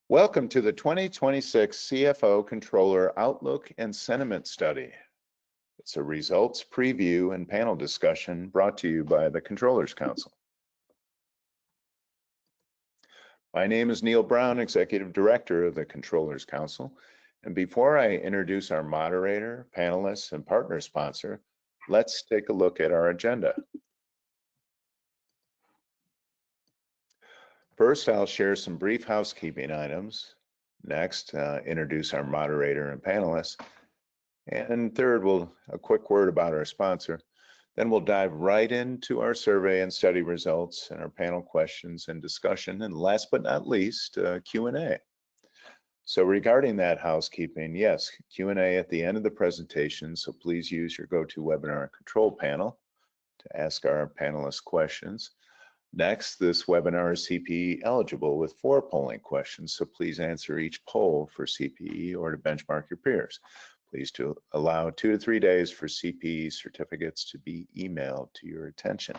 Welcome to the 2026 CFO Controller Outlook and Sentiment Study. It's a results preview and panel discussion brought to you by the Controllers Council. My name is Neil Brown, Executive Director of the Controllers Council. And before I introduce our moderator, panelists, and partner sponsor, let's take a look at our agenda. First, I'll share some brief housekeeping items. Next, introduce our moderator and panelists. And third, a quick word about our sponsor. Then we'll dive right into our survey and study results and our panel questions and discussion. And last but not least, Q&A. So regarding that housekeeping, yes, Q&A at the end of the presentation. So please use your GoToWebinar control panel to ask our panelists questions. Next, this webinar is CPE eligible with 4 polling questions, so please answer each poll for CPE or to benchmark your peers. Please allow 2 to 3 days for CPE certificates to be emailed to your attention.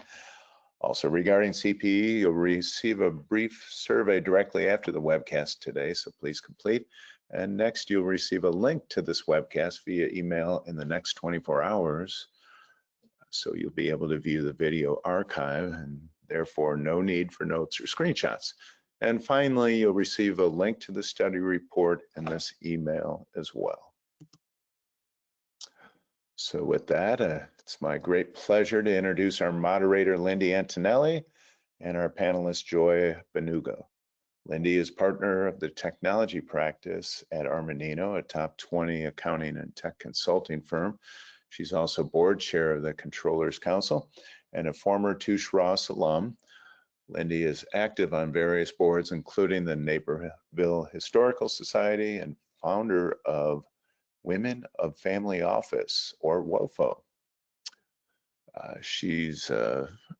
Also regarding CPE, you'll receive a brief survey directly after the webcast today, so please complete. And next, you'll receive a link to this webcast via email in the next 24 hours. So you'll be able to view the video archive and therefore no need for notes or screenshots. And finally, you'll receive a link to the study report in this email as well. So with that, it's my great pleasure to introduce our moderator, Lindy Antonelli, and our panelist, Joy Mbanugo. Lindy is partner of the technology practice at Armanino, a top 20 accounting and tech consulting firm. She's also board chair of the Controllers Council and a former Touche Ross alum. Lindy is active on various boards, including the Naperville Historical Society and founder of Women of Family Office, or WOFO. She's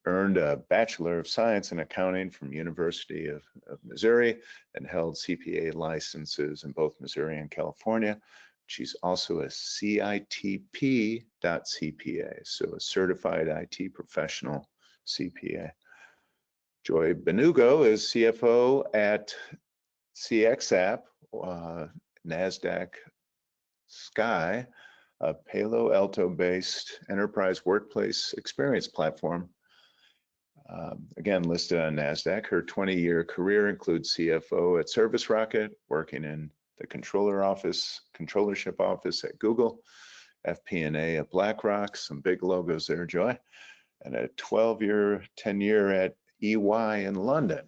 earned a Bachelor of Science in Accounting from University of Missouri and held CPA licenses in both Missouri and California. She's also a CITP.CPA, so a certified IT professional CPA. Joy Mbanugo is CFO at CXAI, NASDAQ Sky, a Palo Alto-based enterprise workplace experience platform. Again, listed on NASDAQ. Her 20-year career includes CFO at Service Rocket, working in the controllership office at Google, FP&A at BlackRock, some big logos there, Joy, and a 12-year tenure at EY in London.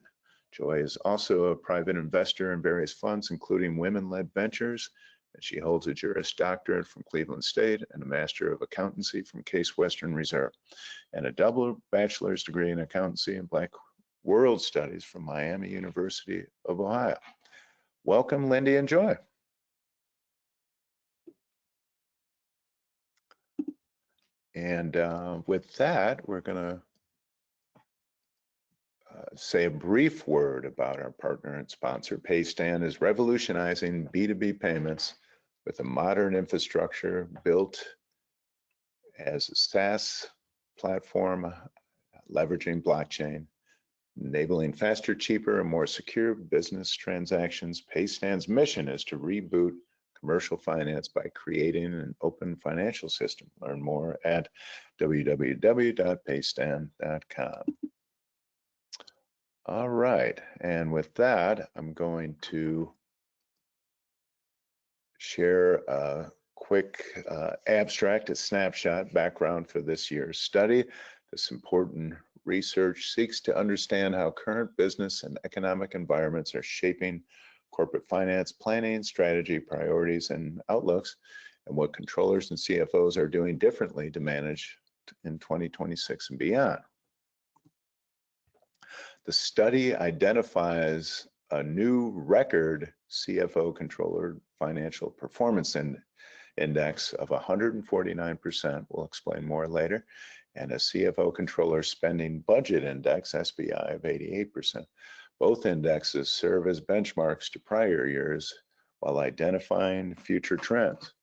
Joy is also a private investor in various funds, including women-led ventures, and she holds a Juris Doctorate from Cleveland State and a Master of Accountancy from Case Western Reserve, and a double bachelor's degree in accountancy and Black World Studies from Miami University of Ohio. Welcome, Lindy and Joy. And with that, we're going to say a brief word about our partner and sponsor. Paystand is revolutionizing B2B payments with a modern infrastructure built as a SaaS platform, leveraging blockchain, enabling faster, cheaper, and more secure business transactions. Paystand's mission is to reboot commercial finance by creating an open financial system. Learn more at www.paystand.com. All right, and with that, I'm going to share a quick abstract, a snapshot background for this year's study. This important research seeks to understand how current business and economic environments are shaping corporate finance planning, strategy, priorities, and outlooks, and what controllers and CFOs are doing differently to manage in 2026 and beyond. The study identifies a new record CFO controller financial performance index of 149%, we'll explain more later, and a CFO controller spending budget index, SBI, of 88%. Both indexes serve as benchmarks to prior years while identifying future trends.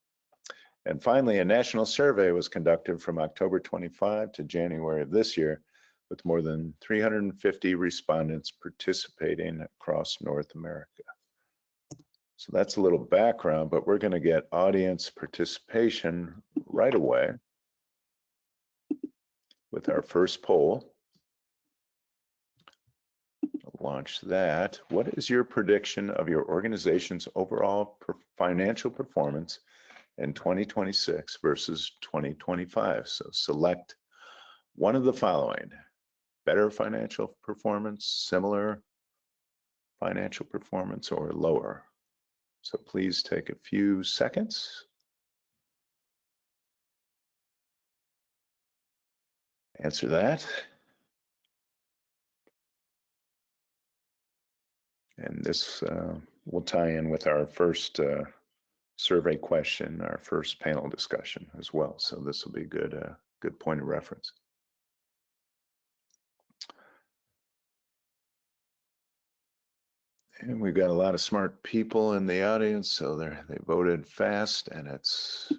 And finally, a national survey was conducted from October 25 to January of this year, with more than 350 respondents participating across North America. So that's a little background, but we're going to get audience participation right away with our first poll. Launch that. What is your prediction of your organization's overall financial performance in 2026 versus 2025? So select one of the following: better financial performance, similar financial performance, or lower. So please take a few seconds. Answer that. And this will tie in with our first survey question, our first panel discussion as well. So this will be a good point of reference. And we've got a lot of smart people in the audience, so they voted fast, and it's,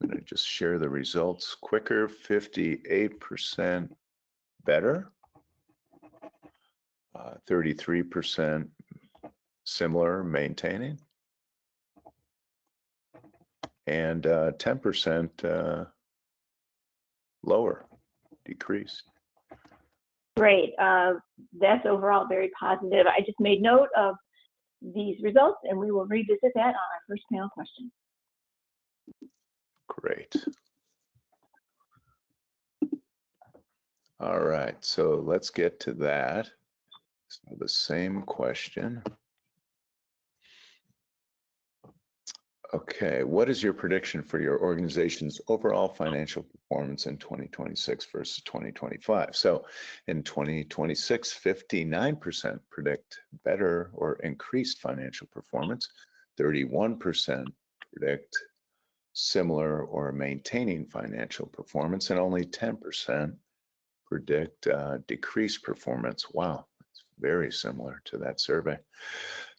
I'm going to just share the results quicker. 58% better, 33% similar, maintaining, and 10% lower, decreased. Great. That's overall very positive. I just made note of these results, and we will revisit that on our first panel question. Great. All right, so let's get to that. So the same question. Okay, what is your prediction for your organization's overall financial performance in 2026 versus 2025? So in 2026, 59% predict better or increased financial performance, 31% predict similar or maintaining financial performance, and only 10% predict decreased performance. Wow, it's very similar to that survey.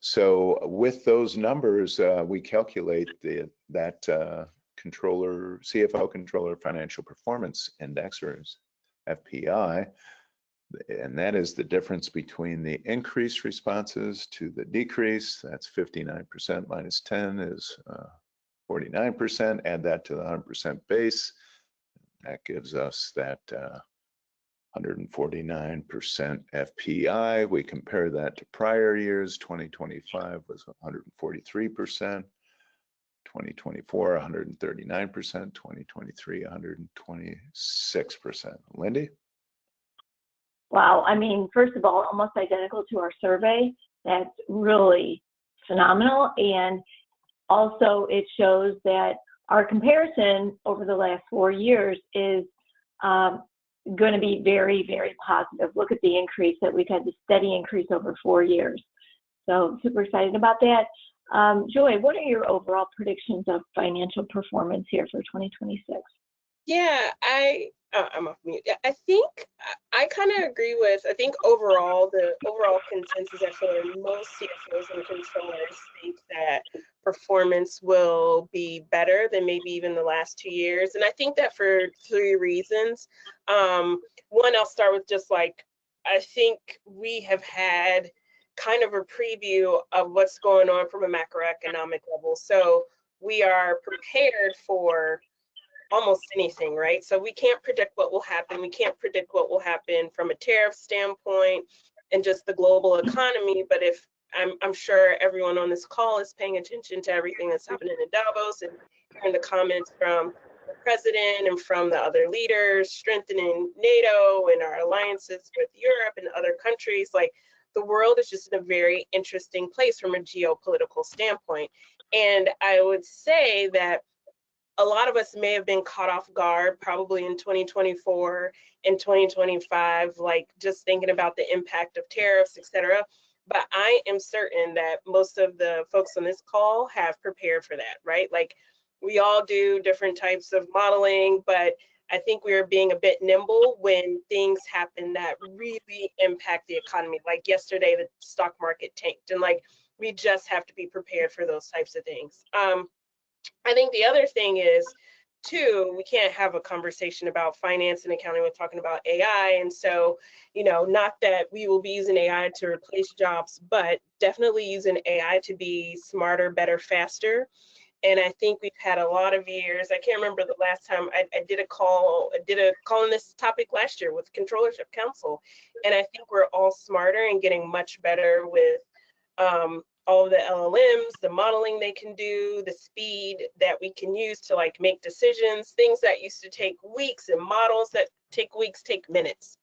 So with those numbers, we calculate that CFO Controller Financial Performance Index, or FPI, and that is the difference between the increased responses to the decrease. That's 59% minus 10 is 49%. Add that to the 100% base. That gives us that 149% FPI. We compare that to prior years. 2025 was 143%, 2024 139%, 2023 126%. Lindy? Wow, I mean, first of all, almost identical to our survey. That's really phenomenal. And also it shows that our comparison over the last 4 years is going to be very, very positive. Look at the increase that we've had, the steady increase over 4 years. So super excited about that. Joy, what are your overall predictions of financial performance here for 2026? Yeah, I'm off mute. I think I kind of agree with, I think overall, the overall consensus actually, most CFOs and controllers think that performance will be better than maybe even the last 2 years. And I think that for 3 reasons. One, I'll start with just like, I think we have had kind of a preview of what's going on from a macroeconomic level. So we are prepared for almost anything, right? So we can't predict what will happen. We can't predict what will happen from a tariff standpoint and just the global economy. But if I'm sure everyone on this call is paying attention to everything that's happening in Davos and hearing the comments from the president and from the other leaders, strengthening NATO and our alliances with Europe and other countries. Like, the world is just in a very interesting place from a geopolitical standpoint. And I would say that a lot of us may have been caught off guard probably in 2024 and 2025, like just thinking about the impact of tariffs, et cetera. But I am certain that most of the folks on this call have prepared for that, right? Like, we all do different types of modeling, but I think we are being a bit nimble when things happen that really impact the economy. Like yesterday, the stock market tanked, and like, we just have to be prepared for those types of things. I think the other thing is two, we can't have a conversation about finance and accounting without talking about AI. And so, you know, not that we will be using AI to replace jobs, but definitely using AI to be smarter, better, faster. And I think we've had a lot of years. I can't remember the last time I did a call on this topic last year with Controllership Council. And I think we're all smarter and getting much better with all of the LLMs, the modeling they can do, the speed that we can use to like make decisions, things that used to take weeks, and models that take weeks take minutes.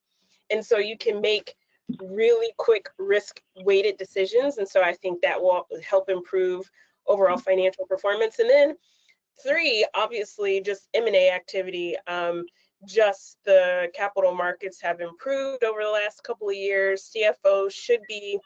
And so you can make really quick risk weighted decisions. And so I think that will help improve overall financial performance. And then three, obviously just M&A activity. Just the capital markets have improved over the last couple of years. CFOs should be,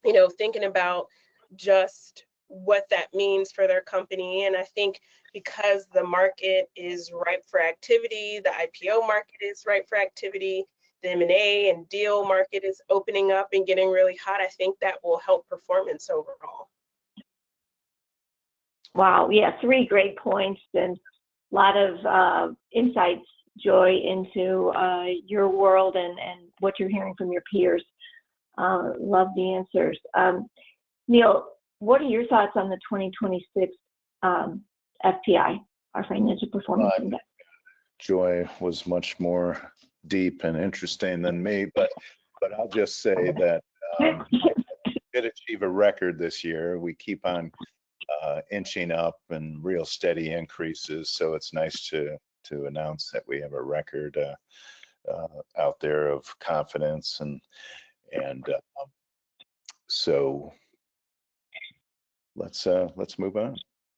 you know, thinking about just what that means for their company. And I think because the market is ripe for activity, the IPO market is ripe for activity, the M&A and deal market is opening up and getting really hot, I think that will help performance overall. Wow, yeah, three great points and a lot of insights, Joy, into your world and what you're hearing from your peers. Love the answers. Neil, what are your thoughts on the 2026 FPI, our Financial Performance Index? Joy was much more deep and interesting than me, but I'll just say that we did achieve a record this year. We keep on inching up and real steady increases, so it's nice to announce that we have a record out there of confidence, and so let's move on.